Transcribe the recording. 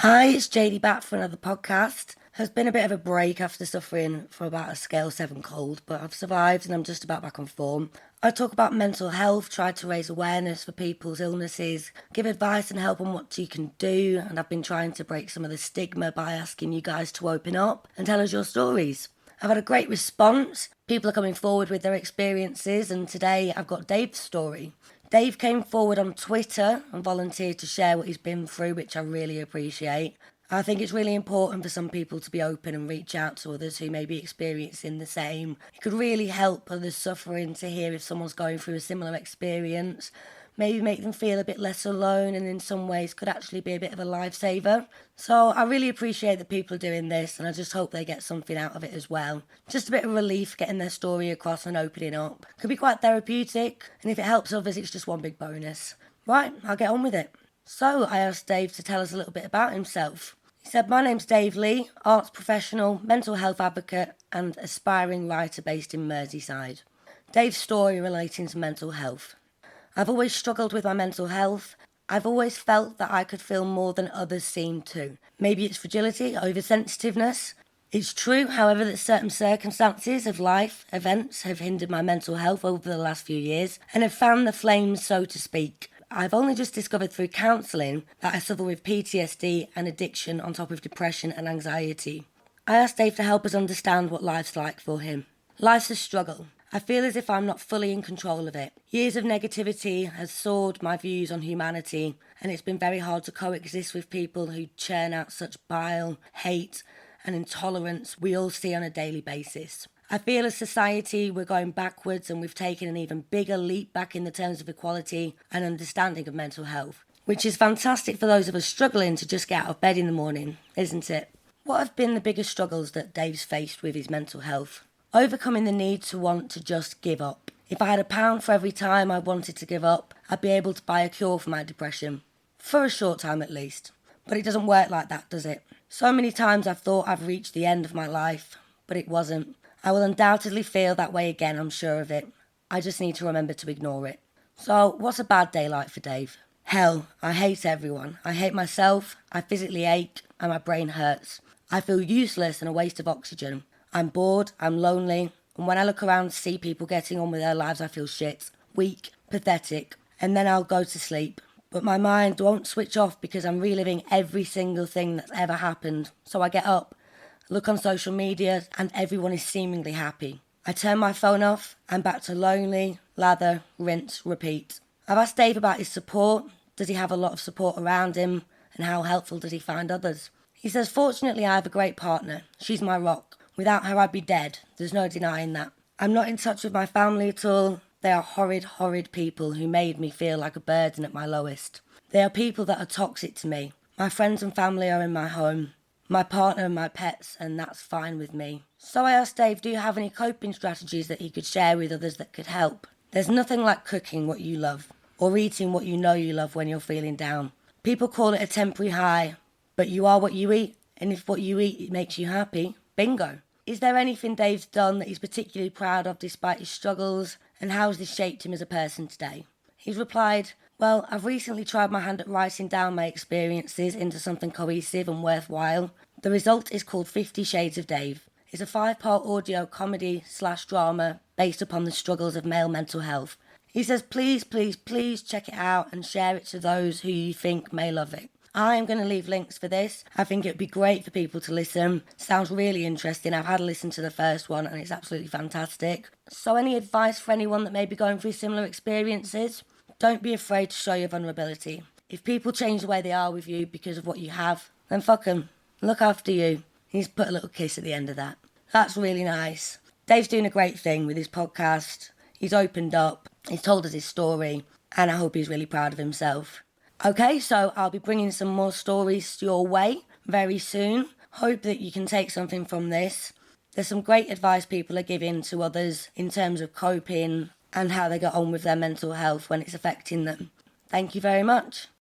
Hi, it's JD back for another podcast. Has been a bit of a break after suffering from about a scale 7 cold, but I've survived and I'm just about back on form. I talk about mental health, try to raise awareness for people's illnesses, give advice and help on what you can do, and I've been trying to break some of the stigma by asking you guys to open up and tell us your stories. I've had a great response. People are coming forward with their experiences, and today I've got Dave's story. Dave came forward on Twitter and volunteered to share what he's been through, which I really appreciate. I think it's really important for some people to be open and reach out to others who may be experiencing the same. It could really help others suffering to hear if someone's going through a similar experience, maybe make them feel a bit less alone, and in some ways could actually be a bit of a lifesaver. So I really appreciate that people are doing this, and I just hope they get something out of it as well. Just a bit of relief getting their story across and opening up. Could be quite therapeutic, and if it helps others, it's just one big bonus. Right, I'll get on with it. So I asked Dave to tell us a little bit about himself. He said, "My name's Dave Lee, arts professional, mental health advocate, and aspiring writer based in Merseyside." Dave's story relating to mental health. "I've always struggled with my mental health. I've always felt that I could feel more than others seem to. Maybe it's fragility, oversensitiveness. It's true, however, that certain circumstances of life, events, have hindered my mental health over the last few years and have fanned the flames, so to speak. I've only just discovered through counselling that I suffer with PTSD and addiction on top of depression and anxiety." I asked Dave to help us understand what life's like for him. "Life's a struggle. I feel as if I'm not fully in control of it. Years of negativity has soared my views on humanity, and it's been very hard to coexist with people who churn out such bile, hate, and intolerance we all see on a daily basis. I feel as society we're going backwards, and we've taken an even bigger leap back in the terms of equality and understanding of mental health, which is fantastic for those of us struggling to just get out of bed in the morning, isn't it?" What have been the biggest struggles that Dave's faced with his mental health? Overcoming the need to want to just give up. If I had £1 for every time I wanted to give up, I'd be able to buy a cure for my depression. For a short time at least. But it doesn't work like that, does it? So many times I've thought I've reached the end of my life, but it wasn't. I will undoubtedly feel that way again, I'm sure of it. I just need to remember to ignore it. So, what's a bad day like for Dave? Hell, I hate everyone. I hate myself, I physically ache, and my brain hurts. I feel useless and a waste of oxygen. I'm bored, I'm lonely, and when I look around and see people getting on with their lives, I feel shit, weak, pathetic, and then I'll go to sleep. But my mind won't switch off because I'm reliving every single thing that's ever happened. So I get up, look on social media, and everyone is seemingly happy. I turn my phone off, I'm back to lonely, lather, rinse, repeat. I've asked Dave about his support. Does he have a lot of support around him? And how helpful does he find others? He says, "Fortunately, I have a great partner. She's my rock. Without her, I'd be dead. There's no denying that. I'm not in touch with my family at all. They are horrid, horrid people who made me feel like a burden at my lowest. They are people that are toxic to me. My friends and family are in my home, my partner and my pets, and that's fine with me." So I asked Dave, do you have any coping strategies that he could share with others that could help? There's nothing like cooking what you love, or eating what you know you love when you're feeling down. People call it a temporary high, but you are what you eat, and if what you eat makes you happy, bingo. Is there anything Dave's done that he's particularly proud of despite his struggles, and how has this shaped him as a person today? He's replied, "Well, I've recently tried my hand at writing down my experiences into something cohesive and worthwhile. The result is called 50 Shades of Dave. It's a 5-part audio comedy/drama based upon the struggles of male mental health." He says, please, please, please check it out and share it to those who you think may love it. I am going to leave links for this. I think it would be great for people to listen. Sounds really interesting. I've had a listen to the first one and it's absolutely fantastic. So any advice for anyone that may be going through similar experiences? Don't be afraid to show your vulnerability. If people change the way they are with you because of what you have, then fuck them. Look after you. He's put a little kiss at the end of that. That's really nice. Dave's doing a great thing with his podcast. He's opened up. He's told us his story. And I hope he's really proud of himself. Okay, so I'll be bringing some more stories your way very soon. Hope that you can take something from this. There's some great advice people are giving to others in terms of coping and how they get on with their mental health when it's affecting them. Thank you very much.